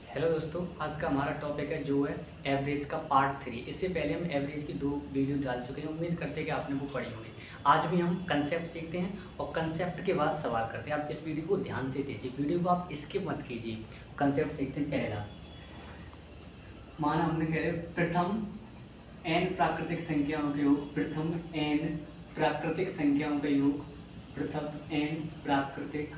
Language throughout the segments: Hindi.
हेलो दोस्तों, आज का हमारा टॉपिक है जो है एवरेज का पार्ट 3। इससे पहले हम एवरेज की 2 वीडियो डाल चुके हैं। उम्मीद करते हैं कि आपने वो पढ़ी होगी। आज भी हम कंसेप्ट सीखते हैं और कंसेप्ट के बाद सवाल करते हैं। आप इस वीडियो को ध्यान से देखिए, वीडियो को आप स्किप मत कीजिए। कंसेप्ट सीखते हैं। पहला माना हमने कह रहे प्रथम n प्राकृतिक संख्याओं के योग, प्रथम n प्राकृतिक संख्याओं का योग, प्रथम n प्राकृतिक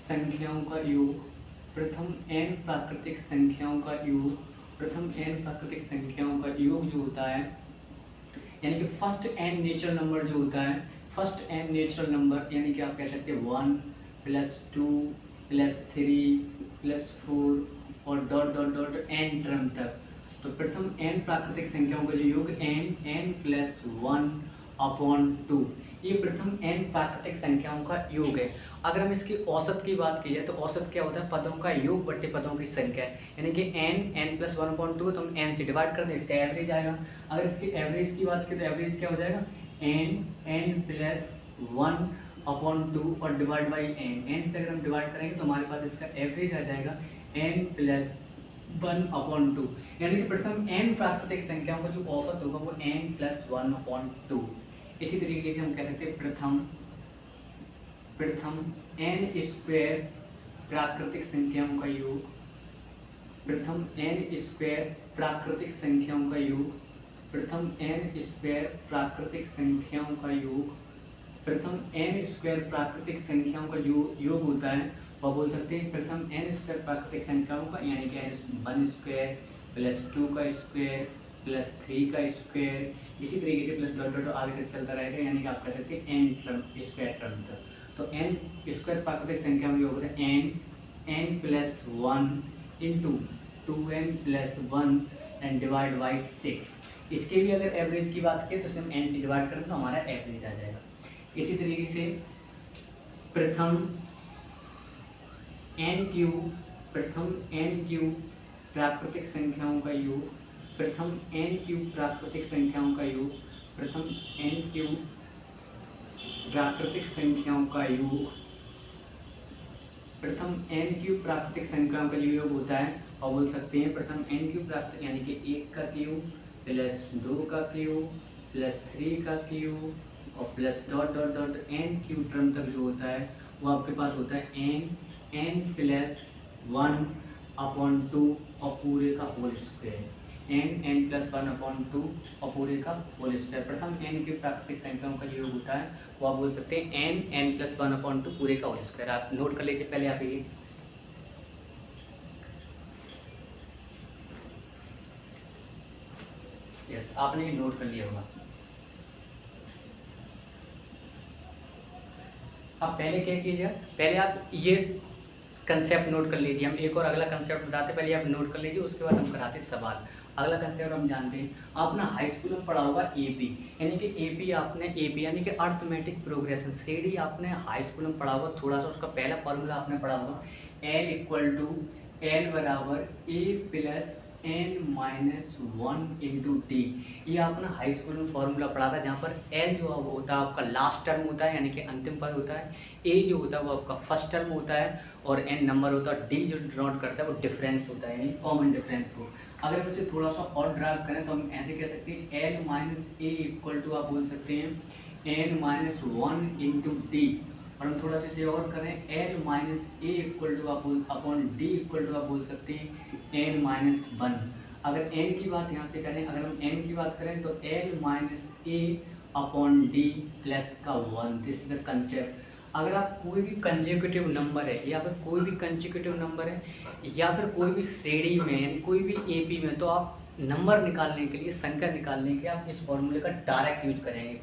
संख्याओं का योग, प्रथम n प्राकृतिक संख्याओं का योग, प्रथम n प्राकृतिक संख्याओं का योग जो होता है, यानी कि फर्स्ट n नेचुरल नंबर जो होता है, फर्स्ट n नेचुरल नंबर यानी कि आप कह सकते हैं 1 प्लस 2 प्लस 3 प्लस 4 और dot dot dot n term तक। तो प्रथम n प्राकृतिक संख्याओं का जो योग n प्लस 1 अपॉन 2, ये प्रथम n प्राकृतिक संख्याओं का योग है। अगर हम इसकी औसत की बात की जाए तो औसत क्या होता है? पदों का योग बट्टे पदों की संख्या है, यानी कि n प्लस 1/2 तो हम n से डिवाइड कर दें, इसका एवरेज आएगा। अगर इसकी एवरेज की बात की तो एवरेज क्या हो जाएगा? n प्लस 1/2 और डिवाइड बाई n से अगर हम डिवाइड करेंगे तो हमारे पास इसका एवरेज आ जाएगा n प्लस 1/2, यानी कि प्रथम n प्राकृतिक संख्याओं का जो औसत होगा वो n प्लस 1/2। इसी तरीके से हम कह सकते हैं प्रथम n स्क्वायर प्राकृतिक संख्याओं का योग, प्रथम n स्क्वायर प्राकृतिक संख्याओं का योग, प्रथम n स्क्वायर प्राकृतिक संख्याओं का योग, प्रथम n स्क्वायर प्राकृतिक संख्याओं का जो योग होता है वह बोल सकते हैं प्रथम n स्क्वायर प्राकृतिक संख्याओं का, यानी कि 1 स्क्वायर प्लस 2 का स्क्वायर प्लस 3 का स्क्वायर, इसी तरीके से प्लस डॉट डॉट आगे तक चलता रहेगा, यानी कि आप कह सकते हैं n टर्म स्क्वायर टर्म तक। तो n स्क्वायर प्राकृतिक संख्या में योग होता है n plus 1 into 2n plus 1 and divide by 6। इसके भी अगर एवरेज की बात करें तो इसे हम n से डिवाइड करें तो हमारा एवरेज आ जाएगा। इसी तरीके से प्रथम n क्यूब प्राकृतिक संख्याओं का योग, प्रथम n क्यूब प्राकृतिक संख्याओं का योग, प्रथम n क्यूब प्राकृतिक संख्याओं का योग, प्रथम n क्यूब प्राकृतिक संख्याओं का योग होता है और बोल सकते हैं प्रथम n क्यूब प्राकृतिक, यानी कि 1 का क्यूब प्लस 2 का क्यूब प्लस 3 का क्यूब और plus dot dot dot n cube term तक जो होता है वो आपके पास होता है n प्लस 1/2 और पूरे का होल स्क्वायर, n प्लस 1/2 और पूरे का होल स्क्वायर। प्रथम n की प्राकृतिक संख्याओं का जो योग होता है वो आप बोल सकते हैं n प्लस 1/2 पूरे का होल स्क्वायर। आप नोट कर लीजिए पहले आप ये। यस, आपने ये नोट कर लिया होगा। अब पहले क्या कीजिए, पहले आप ये कंसेप्ट नोट कर लीजिए। हम एक और अगला कंसेप्ट बताते, पहले आप नोट कर लीजिए, उसके बाद हम कराते सवाल। अगला कंसेप्ट हम जानते हैं, आपने हाई स्कूल में पढ़ा होगा एपी, यानी कि एपी यानी कि अर्थमेटिक प्रोग्रेशन। सीडी आपने हाई स्कूल में पढ़ा होगा, थोड़ा सा उसका पहला फॉर्मूला आपने पढ़ा होगा, L बराबर A plus n-1 into T. ये आपने हाई स्कूल में फॉर्मूला पढ़ा था, जहाँ पर L जो वो होता है आपका लास्ट टर्म होता है, यानी कि अंतिम पद होता है, A जो होता है वो आपका फर्स्ट टर्म होता है और n नंबर होता है, D जो डिनोट करता है वो डिफरेंस होता है, यानी कॉमन डिफरेंस को। अगर हम इसे थोड़ा सा और ड्राइव करें तो हम ऐसे कह सकते हैं L minus A equal to आप बोल सकते हैं n-1 इंटू डी, और हम थोड़ा सा इसे और करें L minus A equal to आप अपॉन डी इक्वल टू आप बोल सकते हैं n-1। अगर n की बात यहाँ से करें, अगर हम n की बात करें तो L माइनस ए अपॉन डी प्लस का 1। This is the concept. अगर आप कोई भी कंसेक्यूटिव नंबर है या फिर कोई भी कंसेक्यूटिव नंबर है या फिर कोई भी श्रेणी में यानी कोई भी एपी में, तो आप नंबर निकालने के लिए, संख्या निकालने के लिए आप इस फॉर्मूले का डायरेक्ट यूज करेंगे।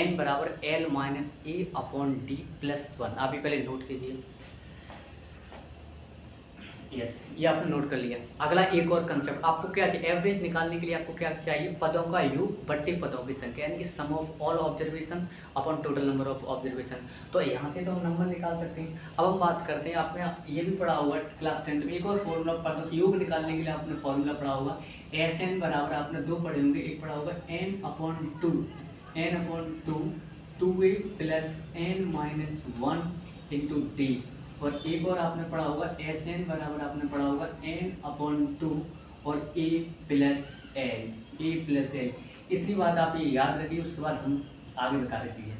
n बराबर L माइनस ए अपॉन डी प्लस 1। आप ही पहले नोट कीजिए। यस, ये आपने नोट कर लिया। अगला एक और कंसेप्ट, आपको क्या चाहिए? एवरेज निकालने के लिए आपको क्या चाहिए? पदों का योग बट्टे पदों की संख्या, यानी कि sum of all observation upon total number of observation. तो यहाँ से तो हम नंबर निकाल सकते हैं। अब हम बात करते हैं, आपने ये भी पढ़ा होगा क्लास 10 में, एक और फॉर्मूला पदों का योग निकालने के लिए आपने फॉर्मूला पढ़ा होगा Sn बराबर, आपने 2 पढ़े होंगे, एक पढ़ा होगा n/2 2a plus n-1 into D, और एक और आपने पढ़ा होगा एस एन बराबर आपने पढ़ा होगा एन अपॉन 2 और ए प्लस एल। इतनी बात आप ये याद रखिए, उसके बाद हम आगे बता देती हैं।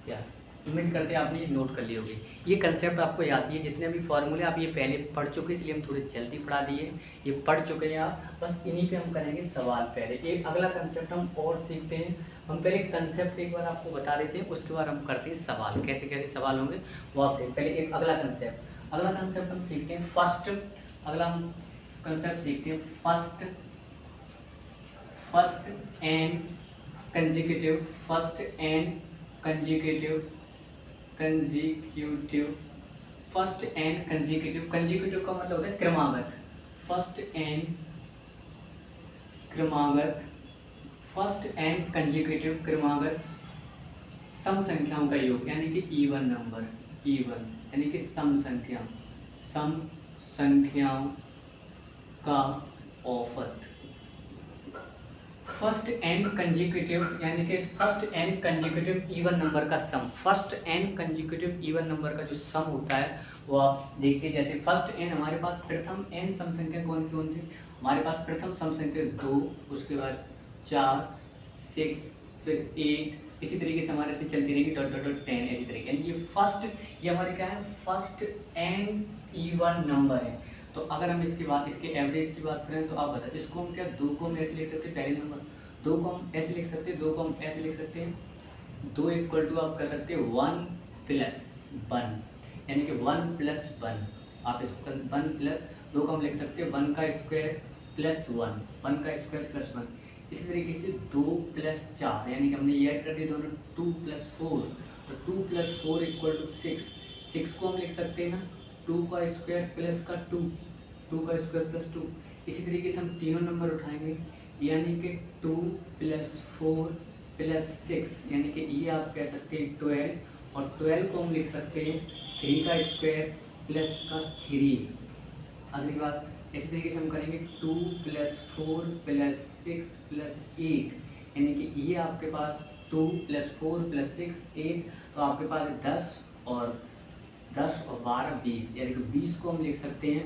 यस, उम्मीद करते हैं आपने ये नोट कर ली होगी। ये कंसेप्ट आपको याद है, जितने भी फॉर्मूले आप ये पहले पढ़ चुके, इसलिए हम थोड़े जल्दी पढ़ा दिए। ये पढ़ चुके हैं आप, बस इन्हीं पे हम करेंगे सवाल। पहले एक अगला कंसेप्ट हम और सीखते हैं। हम पहले कंसेप्ट एक बार आपको बता देते हैं, उसके बाद हम करते हैं सवाल। कैसे कैसे सवाल होंगे वो आप देखें। पहले एक अगला कंसेप्ट हम सीखते हैं। अगला हम कंसेप्ट सीखते हैं फर्स्ट एंड कंसेक्यूटिव कंसेक्यूटिव का मतलब होता है क्रमागत। फर्स्ट एंड कंसेक्यूटिव क्रमागत सम संख्याओं का योग, यानी कि इवन नंबर, यानी कि सम संख्याओं का औसत। फर्स्ट एंड कंसेक्यूटिव यानी कि first n consecutive even number का sum. First n consecutive even number का जो सम होता है वो आप देखिए। जैसे फर्स्ट एन, हमारे पास प्रथम एन सम संख्या कौन सी? हमारे पास प्रथम सम संख्या 2, उसके बाद 4, 6, फिर 8, इसी तरीके से हमारे से चलती रहेगी डॉट 10 ऐसी तरीके। यानी ये हमारे क्या है? फर्स्ट एंड इवन नंबर है। तो अगर हम इसके एवरेज की बात करें तो आप बताएं, इसको हम क्या 2 को हम ऐसे लिख सकते हैं, पहले नंबर 2 को हम ऐसे लिख सकते हैं, 2 को हम ऐसे लिख सकते हैं। 2 इक्वल टू आप कर सकते हैं 1 प्लस 1, यानी कि 1 प्लस 1। आप इसको 1 प्लस 2 को हम लिख सकते हैं 1 का स्क्वायर प्लस 1, 1 का स्क्वायर प्लस 1। इसी तरीके से 2 प्लस 4, यानी कि हमने ये ऐड कर दिए दोनों, 2 प्लस 4, तो 2 प्लस 4 इक्वल टू 6। 6 को हम लिख सकते हैं ना 2 का स्क्वायर प्लस का 2, 2 का स्क्वायर प्लस 2। इसी तरीके से हम तीनों नंबर उठाएंगे, यानी कि 2 प्लस 4 प्लस 6, यानी कि ये आप कह सकते हैं 12, और 12 को हम लिख सकते हैं 3 का स्क्वायर प्लस का 3। अगली बात इसी तरीके से हम करेंगे 2 प्लस 4 प्लस 6 प्लस 8, यानी कि ये आपके पास 2 प्लस 4 प्लस 6 8, तो आपके पास 10 और 12 20, यानी कि 20 को हम लिख सकते हैं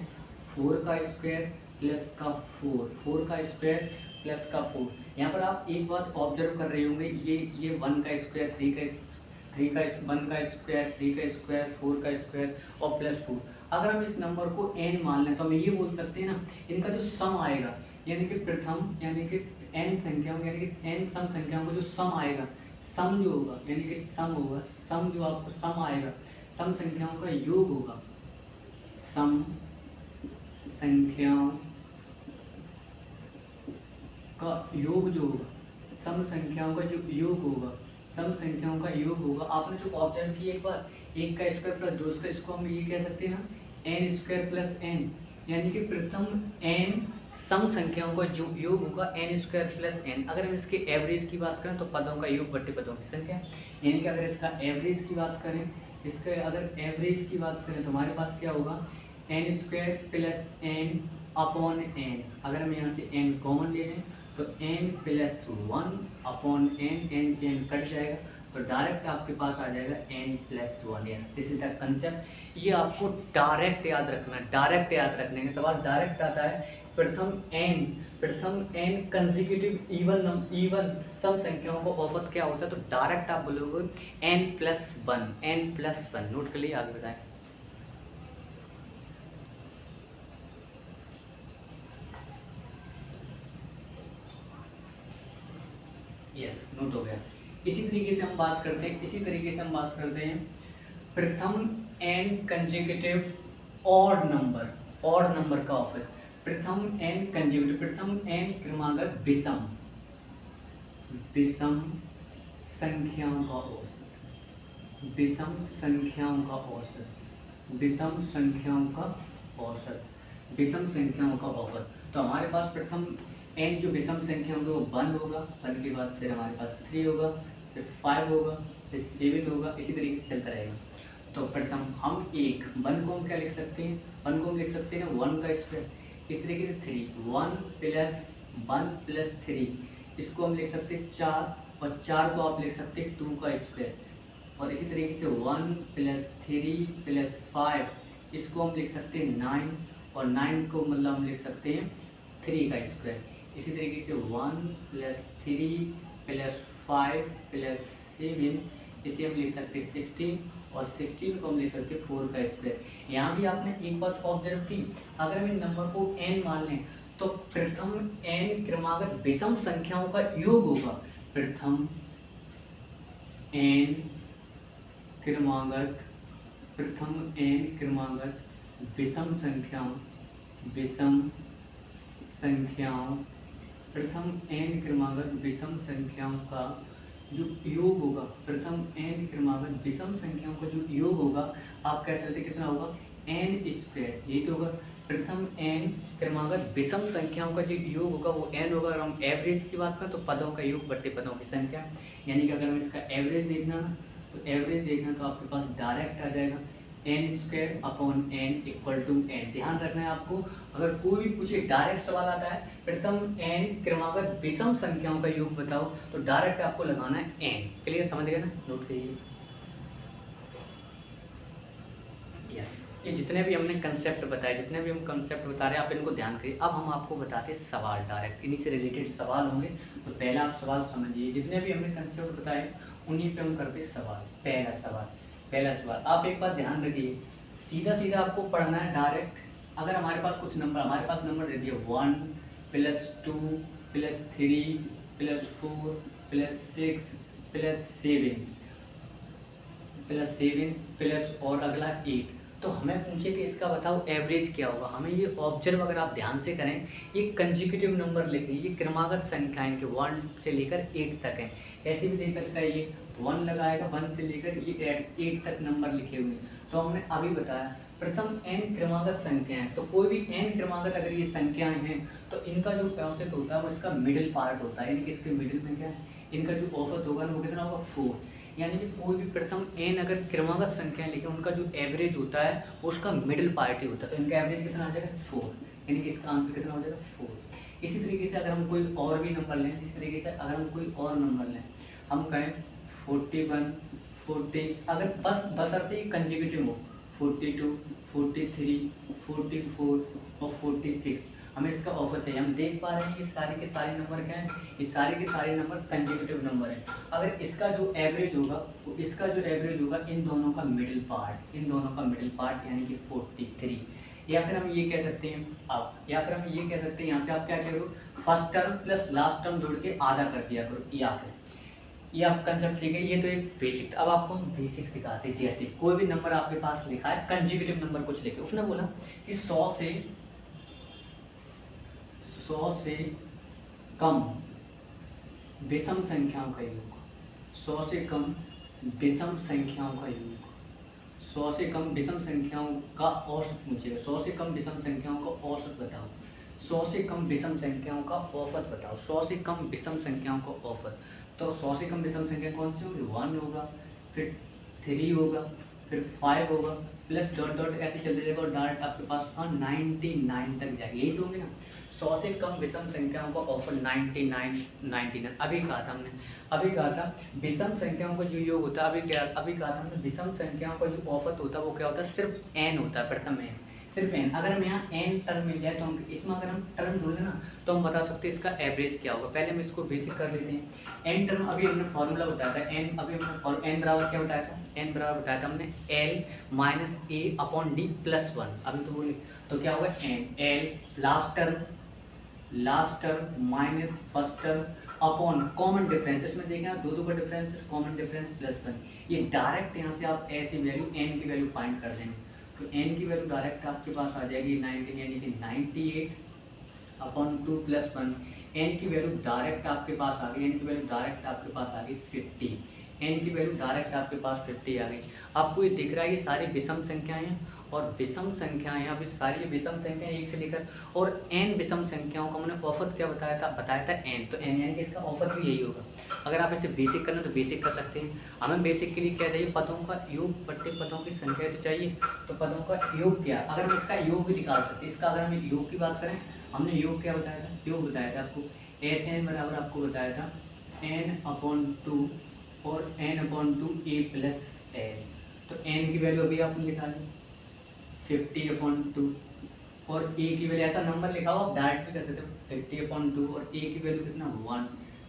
4 का स्क्वायर प्लस का 4 का स्क्वायर प्लस का 4। यहाँ पर आप एक बात ऑब्जर्व कर रहे होंगे, ये 1 का स्क्वायर 1 का स्क्वायर 3 का स्क्वायर 4 का स्क्वायर और प्लस 4। अगर हम इस नंबर को n मान लें तो हम ये बोल सकते हैं ना, इनका जो सम आएगा, यानी कि प्रथम यानी कि n संख्याओं, यानी कि n सम संख्याओं का जो सम आएगा, सम जो होगा, यानी कि सम जो आपको सम आएगा, सम संख्याओं का योग होगा, सम संख्याओं का योग जो होगा, सम संख्याओं का जो योग होगा, सम संख्याओं का योग होगा। आपने जो ऑब्जर्व किया एक बार, 1 का स्क्वायर प्लस 2 का, इसको हम ये कह सकते हैं ना n स्क्वायर प्लस n, यानी कि प्रथम n सम संख्याओं का जो योग होगा n स्क्वायर प्लस n। अगर हम इसके एवरेज की बात करें तो पदों का योग बट्टे पदों की संख्या, यानी कि अगर इसका एवरेज की बात करें, तो हमारे पास क्या होगा n square plus n upon n। अगर हम यहाँ से n कॉमन ले लें तो n प्लस 1 अपॉन n से n कट जाएगा, तो डायरेक्ट आपके पास आ जाएगा n plus 1। Yes, this is the concept. ये आपको डायरेक्ट याद रखना है, डायरेक्ट याद रखने का सवाल डायरेक्ट आता है। प्रथम n कंसेक्यूटिव इवन सम संख्याओं को औसत क्या होता है, तो डायरेक्ट आप बोलोगे n प्लस 1। नोट कर लिए, आगे बताएं। यस, नोट हो गया। इसी तरीके से हम बात करते हैं प्रथम n कंसेक्यूटिव ऑड नंबर का औसत। प्रथम n क्रमागत विषम संख्याओं का औसत। तो हमारे पास प्रथम n जो विषम संख्या होंगे वो 1 होगा, 1 के बाद फिर हमारे पास 3 होगा, फिर 5 होगा, फिर 7 होगा, इसी तरीके से चलता रहेगा। तो प्रथम हम 1 को हम क्या लिख सकते हैं, 1 को हम लिख सकते हैं 1 का स्क्वायर। इस तरीके से 3, 1 प्लस 3, इसको हम लिख सकते हैं 4, और 4 को आप लिख सकते हैं 2 का स्क्वायर। और इसी तरीके से 1 + 3 + 5 इसको हम लिख सकते हैं 9, और 9 को मतलब हम लिख सकते हैं 3 का स्क्वायर। इसी तरीके से 1 + 3 + 5 + 7 इसे हम लिख सकते हैं 16, और 16 को हम लिख सकते हैं 4 का स्क्वायर। यहाँ भी आपने एक बात ऑब्जर्व की, अगर हम इन नंबर को n मान लें तो प्रथम n क्रमागत विषम संख्याओं का योग होगा। प्रथम n क्रमागत विषम संख्याओं प्रथम n क्रमागत विषम संख्याओं का जो योग होगा, प्रथम n क्रमागत विषम संख्याओं का जो योग होगा, आप कह सकते कितना होगा, n²। यही तो होगा, प्रथम n क्रमागत विषम संख्याओं का जो योग होगा वो n होगा। अगर हम एवरेज की बात करें तो पदों का योग बटे पदों की संख्या, यानी कि अगर हम इसका एवरेज देखना तो आपके पास डायरेक्ट आ जाएगा n² / n। ध्यान रखना है आपको, अगर कोई भी पूछे डायरेक्ट सवाल आता है प्रथम n क्रमागत विषम संख्याओं का योग बताओ, तो डायरेक्ट आपको लगाना है n। क्लियर, समझ गए ना, नोट करिए। यस, ये जितने भी हमने कंसेप्ट बताए, जितने भी हम कंसेप्ट बता रहे हैं, आप इनको ध्यान करिए। अब हम आपको बताते हैं सवाल, डायरेक्ट इन्हीं से रिलेटेड सवाल होंगे। तो पहला आप सवाल समझिए, जितने भी हमने कंसेप्ट बताए उन्हीं पे हम करते सवाल। पहला सवाल आप एक बात ध्यान रखिए, सीधा आपको पढ़ना है डायरेक्ट। अगर हमारे पास कुछ नंबर, हमारे पास नंबर दे दिए 1 + 2 + 3 + 4 + 6 + 7 प्लस और अगला 8, तो हमें पूछे कि इसका बताओ एवरेज क्या होगा। हमें ये ऑब्जर्व अगर आप ध्यान से करें, ये कंसेक्यूटिव नंबर लिखे, ये क्रमागत संख्याएं के 1 से लेकर 8 तक हैं। ऐसे भी दे सकता है, ये 1 लगाएगा, 1 से लेकर ये 8 तक नंबर लिखे हुए। तो हमने अभी बताया प्रथम n क्रमागत संख्याएं, तो कोई भी n क्रमागत अगर ये संख्याएं हैं तो इनका जो औसत होता है वो इसका मिडिल पार्ट होता है, यानी कि इसके मिडिल में क्या है, इनका जो औसत होगा ना वो कितना होगा 4। यानी कि कोई भी प्रथम n अगर क्रमागत संख्या लिखे, उनका जो एवरेज होता है वो उसका मिडिल पार्ट ही होता है, तो इनका एवरेज कितना आ जाएगा 4, यानी कि इसका आंसर कितना हो जाएगा 4। इसी तरीके से अगर हम कोई और भी नंबर लें, इस तरीके से अगर हम कोई और नंबर लें, हम कहें 41, 40, अगर बशर्ते कंसेक्यूटिव हो, 42, 43, 44 और 46, हमें इसका ऑफर चाहिए। हम देख पा रहे हैं ये सारे के सारे नंबर क्या हैं, ये सारे के सारे नंबर कंसेक्यूटिव नंबर हैं। अगर इसका जो एवरेज होगा वो इसका जो एवरेज होगा इन दोनों का मिडिल पार्ट, यानी कि 43। या फिर हम ये कह सकते हैं यहाँ से आप क्या करो, first term plus last term जोड़ के आधा कर दिया करो, या फिर ये आप कंसेप्ट सीखे। ये तो एक बेसिक, अब आपको हम बेसिक सिखाते हैं। जैसे कोई भी नंबर आपके पास लिखा है, कंसेक्यूटिव नंबर कुछ लिखे, उसने बोला कि 100 से कम विषम संख्याओं का योग, 100 से कम विषम संख्याओं का योग, 100 से कम विषम संख्याओं का औसत पूछेगा। 100 से कम विषम संख्याओं का औसत बताओ, 100 से कम विषम संख्याओं का औसत बताओ, 100 से कम विषम संख्याओं का औसत। तो 100 से कम विषम संख्या कौन सी होगी, 1 होगा, फिर 3 होगा, फिर 5 होगा, प्लस डॉट डॉट ऐसे चलते जाएगा और डायरेक्ट आपके पास 99 तक जाएगी। यही तो होंगे ना, 100 से कम विषम संख्याओं का ऑफर 99। अभी कहा था विषम संख्याओं का जो योग होता है, अभी कहा था हमने विषम संख्याओं का जो औसत होता है वो क्या होता है, सिर्फ n होता है, प्रथम n, सिर्फ n। अगर हमें यहाँ n टर्म मिल जाए तो हम इसमें अगर हम टर्म ढूंढे ना तो हम बता सकते हैं इसका एवरेज क्या होगा। पहले हम इसको बेसिक कर लेते हैं। n टर्म अभी हमने फॉर्मूला बताया था, n अभी हमने n बराबर क्या बताया था, n बराबर बताया था हमने L - A/D + 1। अभी तो बोले तो क्या होगा n L last term minus first term upon common difference. इसमें देखें दो का डिफरेंस, कॉमन डिफरेंस +1। ये डायरेक्ट यहाँ से आप ऐसी वैल्यू n की वैल्यू फाइंड कर देंगे, तो n की वैल्यू डायरेक्ट आपके पास आ जाएगी 19, यानी कि 98/2 + 1। n की वैल्यू डायरेक्ट आपके पास आ गई, n की वैल्यू डायरेक्ट आपके पास आ गई 50, n की वैल्यू डायरेक्ट आपके पास 50 आ गई। आपको ये दिख रहा है ये सारी विषम संख्याएं हैं, और विषम संख्याएं अभी सारी विषम संख्याएं 1 से लेकर और n विषम संख्याओं का मैंने औसत क्या बताया था n, तो n यानी कि इसका औसत भी यही होगा। अगर आप इसे बेसिक करना तो बेसिक कर सकते हैं। हमें बेसिक के लिए क्या चाहिए, पदों का योग बट्टे पदों की संख्या तो चाहिए, तो पदों का योग क्या, अगर हम इसका योग भी निकाल सकते हैं। इसका अगर हम योग की बात करें, हमने योग क्या बताया था, योग बताया था आपको SN बराबर आपको बताया था n/2 और n/2 a प्लस l। तो n की वैल्यू अभी आपने लिखा है 50/2 और a की वैल्यू ऐसा नंबर लिखा हो आप डायरेक्ट भी कर सकते हो 50/2 और a की वैल्यू कितना 1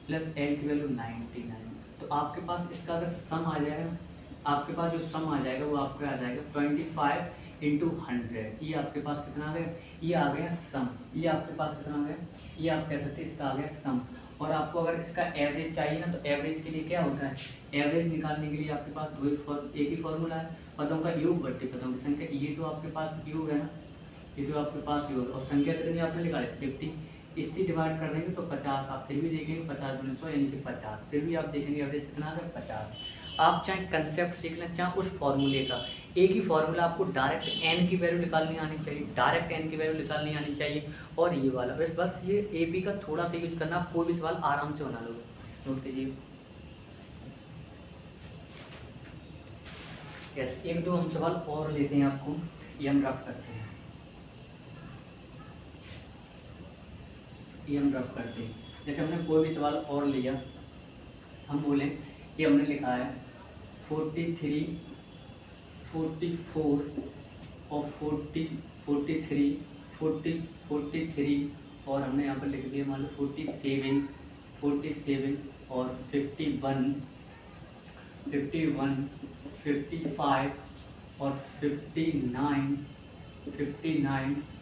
प्लस l की वैल्यू 99। तो आपके पास इसका अगर सम आ जाएगा, आपके पास जो सम आ जाएगा वो आपका आ जाएगा 25/100। ये आपके पास कितना आ गया, ये आ गया सम। ये आपके पास कितना आ गया, ये आप कह सकते हैं इसका आ गया सम। और आपको अगर इसका एवरेज चाहिए ना, तो एवरेज के लिए क्या होता है, एवरेज निकालने के लिए आपके पास एक ही फॉर्मूला है, पदों का योग बट्टे पदों की संख्या। ये तो आपके पास योग है ना, ये तो आपके पास योग, और संख्या कितनी आपने निकाली 50, इससे डिवाइड कर देंगे तो 50। आप फिर भी देखेंगे 50 × 100 यानी कि 50, फिर भी आप देखेंगे एवरेज कितना आ गया 50। आप चाहे कंसेप्ट सीख लें, चाहे उस फॉर्मूले का, एक ही फॉर्मूला आपको डायरेक्ट n की वैल्यू निकालनी आनी चाहिए, डायरेक्ट n की वैल्यू निकालनी आनी चाहिए। और ये वाला बस ये AP का थोड़ा सा यूज करना, आप कोई भी सवाल आराम से बना लोगे। नोट कीजिए। यस, एक दो हम सवाल और लेते हैं आपको, ये हम रफ करते हैं, ये हम रफ करते हैं। जैसे हमने कोई भी सवाल और लिया, हम बोलें ये हमने लिखा है 43, 44 और 43 और हमने यहाँ पर लिख दिया मान लो 47 और 51, 55 और 59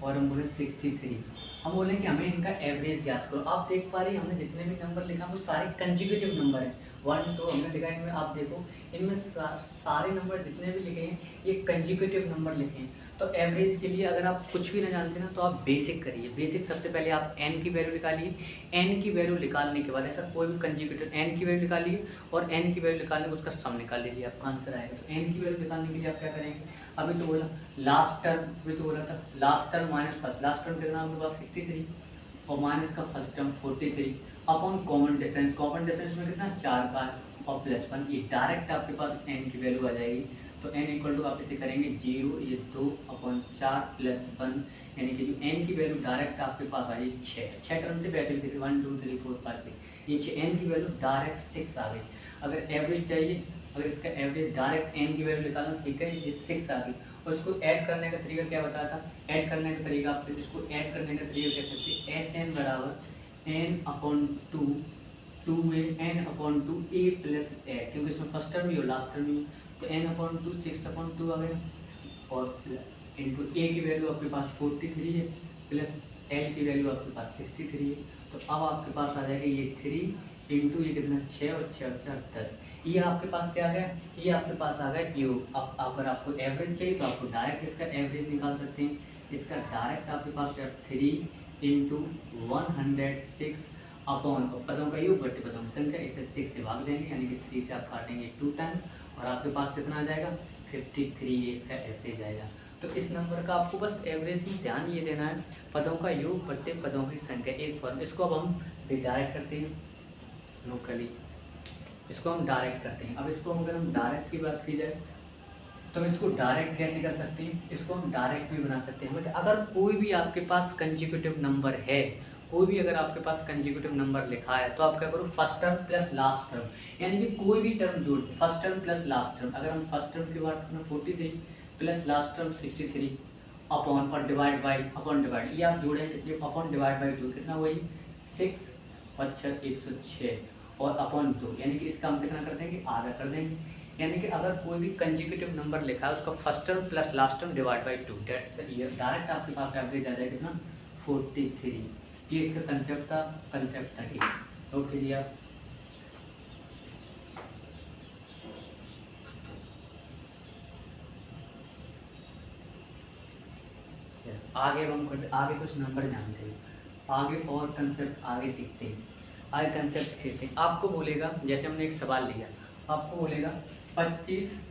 और हम बोले 63। हम बोलें कि हमें इनका एवरेज ज्ञात करो। आप देख पा रही हैं हमने जितने भी नंबर लिखा वो सारे कंजिक्यूटिव नंबर हैं। 1 2 हमने लिखा है, इनमें आप देखो इनमें सारे नंबर जितने भी लिखे हैं ये कंजिक्यूटिव नंबर लिखे हैं। तो एवरेज के लिए अगर आप कुछ भी ना जानते ना, तो आप बेसिक करिए। बेसिक सबसे पहले आप n की वैल्यू निकालिए। n की वैल्यू निकालने के बाद ऐसा कोई भी कंजिक्यूटिव n की वैल्यू निकालिए और n की वैल्यू निकालने को उसका सम निकाल लीजिए, आपका आंसर आएगा। तो n की वैल्यू निकालने के लिए आप क्या करेंगे, अभी तो बोला लास्ट टर्म, अभी तो बोला था last term minus first, last term कितना आपके पास 63 और माइनस का first term 43 upon common difference, common difference में कितना 4 का और प्लस 1, ये डायरेक्ट आपके पास n की वैल्यू आ जाएगी। तो n इक्वल टू आप इसे करेंगे 0, ये 2/4 प्लस 1, यानी कि जो n की वैल्यू डायरेक्ट आपके पास आ गई 6 टर्म थे वैसे भी 1 2 3 4 5 6, ये 6 n की वैल्यू डायरेक्ट 6 आ गई। अगर एवरेज चाहिए, अगर इसका एवरेज डायरेक्ट n की वैल्यू निकालना सीखे, ये 6 आ गई। और इसको ऐड करने का तरीका क्या बताया था, ऐड करने का तरीका आप इसको ऐड करने का तरीका कह सकते हैं Sn बराबर n/2 n/2 a plus a, क्योंकि इसमें फर्स्ट टर्म भी और लास्ट टर्म भी, तो n/2 6/2 आ गया और इनटू a की वैल्यू आपके पास 43 है प्लस l की वैल्यू आपके पास 63 है। तो अब आपके पास आ जाएगा ये 3 इंटू ये कितना 6 और 6 और 4 10, ये आपके पास क्या आ गया, ये आपके पास आ गया योग। अब अगर आपको एवरेज चाहिए तो आपको डायरेक्ट इसका एवरेज निकाल सकते हैं। इसका डायरेक्ट आपके पास 3 इंटू 106 अपॉन पदों का योग बट्टे पदों की संख्या, इसे 6 से भाग देंगे यानी कि 3 से आप काटेंगे 2 टाइम और आपके पास कितना आ जाएगा 53, ये इसका एवरेज आएगा। तो इस नंबर का आपको बस एवरेज में ध्यान ये देना है, पदों का योग बट्टे पदों की संख्या, एक फॉर्म। इसको अब हम डायरेक्ट करते हैं, नोट कर लीजिए, इसको हम डायरेक्ट करते हैं। अब इसको अगर हम डायरेक्ट की बात की जाए तो हम इसको डायरेक्ट कैसे कर सकते हैं, इसको हम डायरेक्ट भी बना सकते हैं। मतलब अगर कोई भी आपके पास कंजिक्यूटिव नंबर है, कोई भी अगर आपके पास कंजिक्यूटिव नंबर लिखा है, तो आप क्या करो first term plus last term, यानी कि कोई भी टर्म जोड़ के first term plus last term. अगर हम फर्स्ट टर्म की बात करें 43 प्लस लास्ट टर्म 63 अपॉन और डिवाइड बाई, अपॉन डिवाइड, ये आप जोड़ेंगे अपॉन डिवाइड बाई 2 कितना वही 6 और 6 106 और अपॉन 2, यानी कि इसका हम कितना कर देंगे आधा कर देंगे। यानी कि अगर कोई भी कंजिक्यूटिव नंबर लिखा है उसका first term plus last term divide by 2, that's the year. Direct आपके पास एवरेज आ जाएगा कितना 43। ये इसका कंसेप्ट था, कंसेप्ट 30। नोट कीजिए आप। यस, आगे हम आगे कुछ नंबर जानते हैं, आगे और कंसेप्ट आगे सीखते हैं, आगे कंसेप्ट सीखते हैं। आपको बोलेगा, जैसे हमने एक सवाल लिया, आपको बोलेगा 25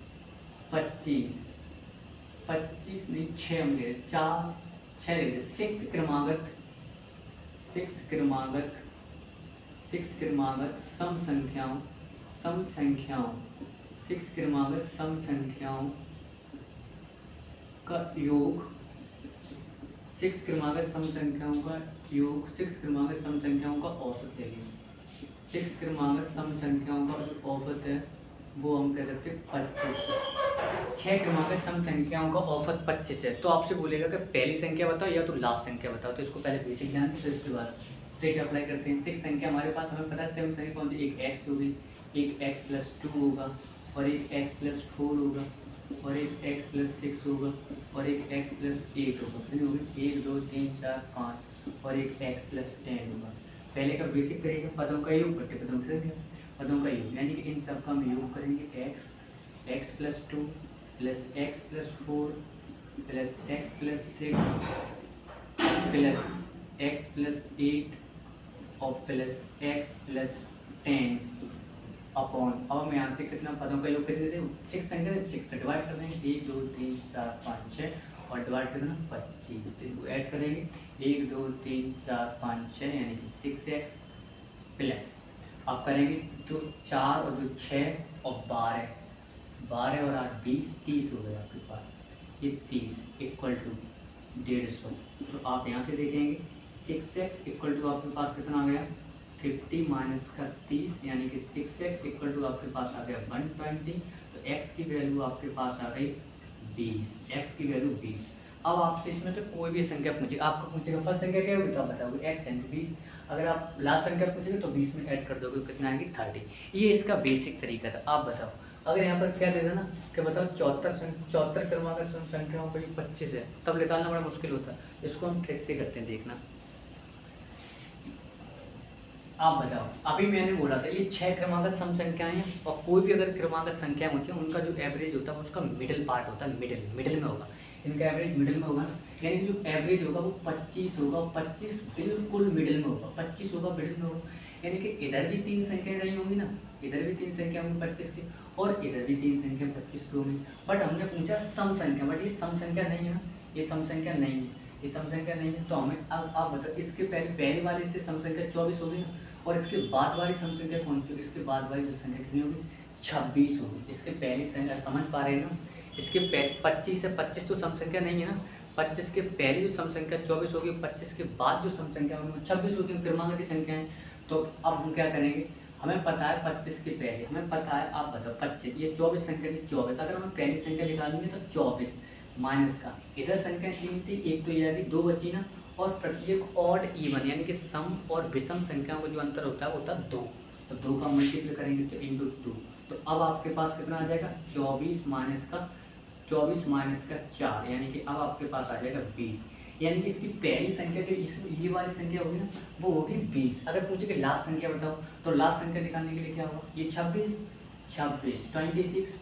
नहीं 6 हम ले 4 6 ले 6 क्रमागत सम संख्याओं 6 क्रमागत सम संख्याओं का योग, 6 क्रमागत सम संख्याओं का योग, 6 क्रमागत सम संख्याओं का औसत ले लीजिए। 6 क्रमांक सम संख्याओं का जो औसत है वो हम कह सकते हैं 25। 6 क्रमांक सम संख्याओं का औसत 25 है। तो आपसे बोलेगा कि पहली संख्या बताओ या तो लास्ट संख्या बताओ। तो इसको पहले बेसिक ध्यान दो, फिर इसके बाद ट्रिक अप्लाई करते हैं। 6 संख्या हमारे पास, हमें पता है 7 संख्या कौन सी, एक एक्स होगी, एक एक्स प्लस 2 होगा, और एक एक्स प्लस 4 होगा, और एक एक्स प्लस 6 होगा, और एक एक्स प्लस 8 होगा। कितनी होगी, 1 2 3 4 5, और एक एक्स प्लस 10 होगा। पहले का बेसिक करेंगे पदों का योग, घटे पदों की संख्या, पदों का योग, यानी कि इन सब का हम योग करेंगे। X plus 2 plus x plus 4 plus x plus 6 plus x plus 8 और प्लस एक्स प्लस 10 अपॉन, अब हम यहाँ से कितना पदों का योग कर देते हैं, 6 संख्या 6 का डिवाइड कर देंगे, 1 2 3 4 5 6 और डिवाइड कर देना 25। तो इनको ऐड करेंगे 1 2 3 4 5 6 यानी कि 6x प्लस, आप करेंगे तो 4 और 2 6 और 12 और 8 20, 30 हो गया आपके पास, ये 30 इक्वल टू 150। तो आप यहाँ से देखेंगे 6x इक्वल टू आपके पास कितना आ गया, 50 माइनस का 30 यानी कि 6x इक्वल टू आपके पास आ गया 120। तो x की वैल्यू आपके पास आ गई 20, x की वैल्यू 20। अब आपसे इसमें से कोई भी संख्या पूछे, आपको पूछेगा फर्स्ट संख्या क्या होगी तो आप बताओगे x यानी 20, अगर आप लास्ट संख्या पूछेंगे तो 20 में ऐड कर दोगे, कितना आएगी 30। ये इसका बेसिक तरीका था। आप बताओ अगर यहाँ पर क्या दे देना कि बताओ 74 क्रमांक संख्याओं का 25 है, तब निकालना बड़ा मुश्किल होता है। इसको हम ट्रिक से करते हैं, देखना। आप बताओ, अभी मैंने बोला था ये 6 क्रमागत सम संख्याएं हैं, और कोई भी अगर क्रमागत संख्याएं होती हैं उनका जो एवरेज होता है उसका मिडिल पार्ट होता है, मिडिल में होगा, इनका एवरेज मिडिल में होगा, यानी कि जो एवरेज होगा वो 25 होगा, 25 बिल्कुल मिडिल में होगा, 25 होगा मिडिल में होगा, यानी कि इधर भी 3 संख्याएं रही होंगी ना, इधर भी 3 संख्या होंगी 25 की, और इधर भी 3 संख्या 25 की होंगी। बट हमने पूछा सम संख्या, बट ये सम संख्या नहीं है ना, ये सम संख्या नहीं है, ये सम संख्या नहीं है। तो हमें अब आप बताओ इसके पहले वाले से सम संख्या 24 होगी ना, और इसके बाद वाली सम संख्या कौन सी होगी, इसके बाद वाली संख्या कितनी होगी, 26 होगी। इसके पहली संख्या समझ पा रहे हैं ना, इसके 25 है, 25 तो सम संख्या नहीं है ना, 25 के पहले जो सम संख्या 24 होगी, 25 के बाद जो सम संख्या होगी वो 26 होगी, क्रमागत संख्या है। तो अब हम क्या करेंगे, हमें पता है 25 के पहले, हमें पता है, आप बताओ 25, ये 24 संख्या की 24, अगर हमें पहली संख्या निकालेंगे तो 24 माइनस का, इधर संख्या 3 थी, एक तो ये आ गई, 2 बची ना, और प्रत्येक ऑड इवन यानी कि सम और विषम संख्याओं का जो अंतर होता है वो होता है 2, तो 2 का मल्टीप्लाई करेंगे तो इंटू 2। तो अब आपके पास कितना आ जाएगा, 24 माइनस का 4 यानी कि अब आपके पास आ जाएगा 20, यानी कि इसकी पहली संख्या जो ये वाली संख्या होगी ना वो होगी 20। अगर पूछे कि लास्ट संख्या बताओ, तो लास्ट संख्या निकालने के लिए क्या होगा, ये 26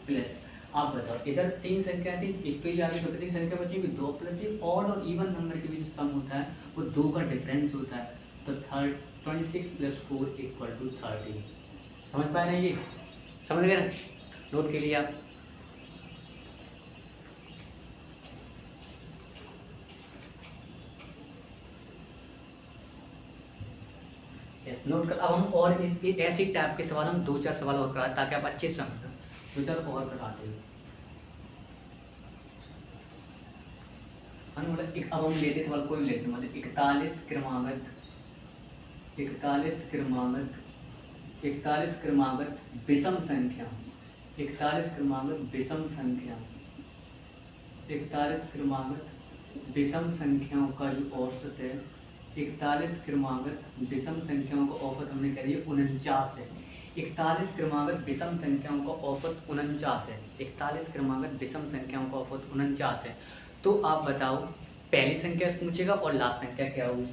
प्लस, आप बताओ इधर 3 संख्या थी, एक तो ये आगे तो कितनी संख्या बचेगी, 2 प्लस ये ऑड और इवन नंबर के बीच सम होता है वो 2 का डिफरेंस होता है। तो 26 प्लस 4 इक्वल टू 30। समझ पाए ना, ये समझ गए ना, नोट के लिए आप। यस, नोट कर। अब हम और ऐसी टाइप के सवाल हम 2-4 सवाल और कराते ताकि आप अच्छे से समझो, 2-4 और कराते हो। मतलब अब हम लेते सवाल कोई भी लेते हैं, मतलब 41 क्रमागत विषम संख्या, 41 क्रमागत विषम संख्याओं का जो औसत है, 41 क्रमागत विषम संख्याओं का औसत हमने कह दिया 49 है। 41 क्रमागत विषम संख्याओं का औसत 49 है, 41 क्रमागत विषम संख्याओं का औसत 49 है। तो आप बताओ पहली संख्या पूछेगा और लास्ट संख्या क्या होगी।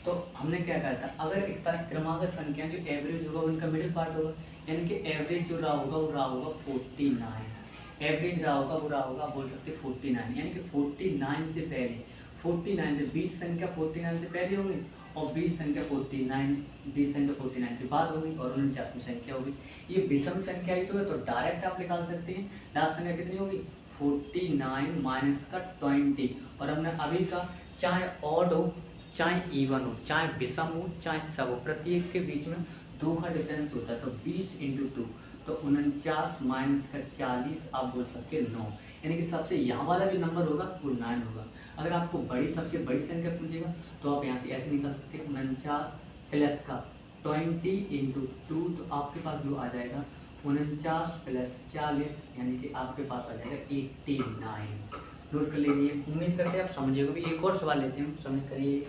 तो हमने क्या कहा था, अगर 41 क्रमागत संख्या जो एवरेज होगा उनका मिडिल पार्ट होगा, यानी कि एवरेज जो रहा होगा वो रहा होगा 49, एवरेज रहा होगा वो रहा होगा, बोल सकते 49, यानी कि 49 से पहले, 49 से 20 संख्या 49 से पहले होगी, और 20 संख्या 49 के बाद होगी, और 49वीं संख्या होगी। ये विषम संख्या ही तो है, तो डायरेक्ट आप निकाल सकते हैं लास्ट संख्या कितनी होगी, 49 माइनस का 20। और हमने अभी का चाहे ऑड हो चाहे इवन हो, चाहे विषम हो चाहे सब हो, प्रत्येक के बीच में 2 का डिफरेंस होता है। तो 20 इंटू 2 तो 49 माइनस का 40, आप बोल सकते हैं 9, यानी कि सबसे यहाँ वाला जो नंबर होगा वो 9 होगा। अगर आपको सबसे बड़ी संख्या पूछेगा तो आप यहाँ से ऐसे निकाल सकते हैं 49 प्लस का 20 इंटू 2, तो आपके पास जो आ जाएगा 49 प्लस 40, यानी कि आपके पास आ जाएगा 89। नोट कर लीजिए। उम्मीद करते हैं आप समझिएगा भी। एक और सवाल लेते हैं, समझ करिए।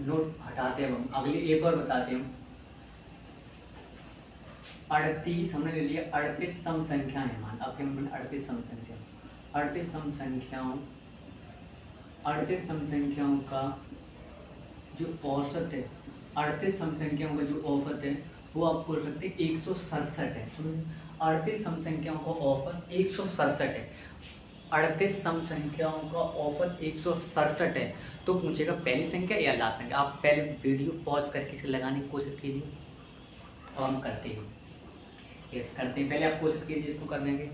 नोट हटाते हैं हम, अगली एक और बताते हैं। 38 हमने ले लिया, 38 सम संख्या है। मान आपके मन 38 सम संख्या, 38 सम संख्याओं, 38 सम संख्याओं का जो औसत है, 38 सम संख्याओं का जो औसत है वो आप बोल सकते हैं 167 है। 38 सम संख्याओं का औसत 167 है। 38 सम संख्याओं का औसत 167 है। तो पूछेगा पहली संख्या या लास्ट संख्या। आप पहले वीडियो पॉज करके इसे लगाने की कोशिश कीजिए। अब हम करते हैं, यस करते हैं। पहले आप कोशिश कीजिए इसको करने की।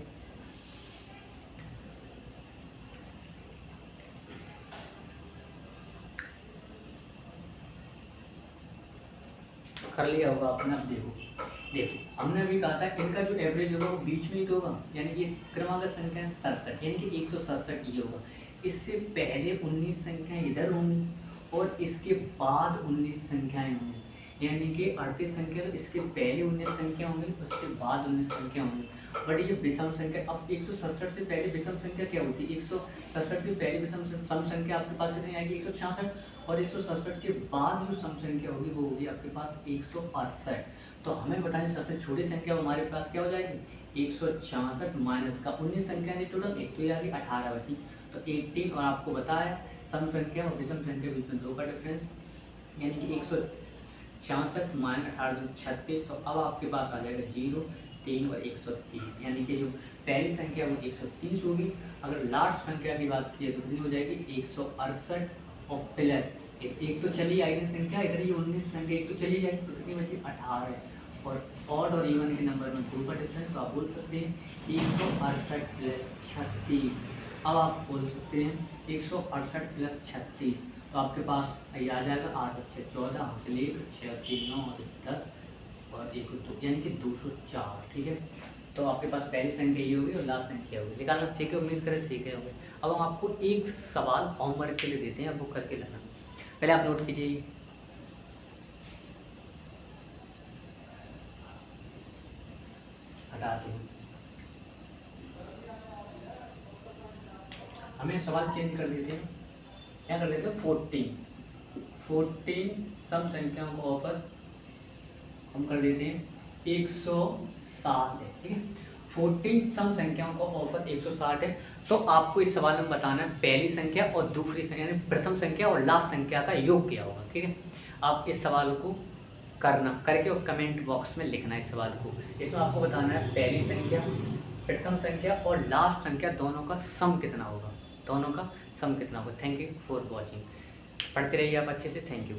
कर लिया होगा आपने। अब देखो हमने अभी कहा था इनका जो एवरेज होगा वो बीच में ही तो होगा, यानी कि क्रमागत संख्या है 67, यानी कि 167 ये होगा। इससे पहले 19 संख्याएं इधर होंगी और इसके बाद 19 संख्याएं होंगी, यानी कि 38 संख्या तो इसके पहले 19 संख्या होंगी, उसके बाद 19 संख्या होंगी। बट ये विषम संख्या, अब 167 से पहले विषम संख्या क्या होती है? 167 से पहले विषम सम संख्या आपके पास कितनी आएगी? 166। और 167 के बाद जो सम संख्या होगी वो होगी आपके पास 168। तो हमें बताएं सबसे छोटी संख्या हमारे पास क्या हो जाएगी? 166 माइनस का 19 संख्या थी टोटल, एक तो ये आ गई 18 बची, तो 18। और आपको बताया सम संख्या और विषम संख्या बीच में 2 का डिफरेंस, यानी कि 166 माइनस 18 36। तो अब आपके पास आ जाएगा 0, 3 और 130, यानी कि जो पहली संख्या वो 130 होगी। अगर लास्ट संख्या की बात की तो कितनी हो जाएगी? 168 और प्लस एक तो चली आएगी संख्या, इधर ये 19 संख्या एक तो चली जाएगी, तो कितनी बची? 18। और ऑड और इवन के नंबर में 2 का डिफरेंस, तो आप बोल सकते हैं 168 प्लस 36। अब आप बोल सकते हैं 168 प्लस 36, तो आपके पास ये आ जाएगा 8 और 6 14, हमसे ले 6 और 3 9 और 10 और 1 2, यानी कि 204। ठीक है, तो आपके पास पहली संख्या ये होगी और लास्ट संख्या होगी। निकालना सीखे, उम्मीद करें सीखे होंगे। अब हम आपको एक सवाल होमवर्क के लिए देते हैं, अब वो करके लाना। पहले आप नोट कीजिए। हटाते हैं, हमें सवाल चेंज कर देते हैं, क्या कर देते हैं? 14 सम संख्याओं को ऑफर हम कर देते हैं 160 है। ठीक है, 14 सम संख्याओं को ऑफर 160 है। तो आपको इस सवाल में बताना है पहली संख्या और दूसरी संख्या, यानी प्रथम संख्या और लास्ट संख्या का योग क्या होगा। ठीक है, आप इस सवाल को करके और कमेंट बॉक्स में लिखना है इस सवाल को। इसमें आपको बताना है पहली संख्या, प्रथम संख्या और लास्ट संख्या दोनों का सम कितना होगा, दोनों का सम कितना होगा। Thank you for watching. पढ़ते रहिए आप अच्छे से। Thank you.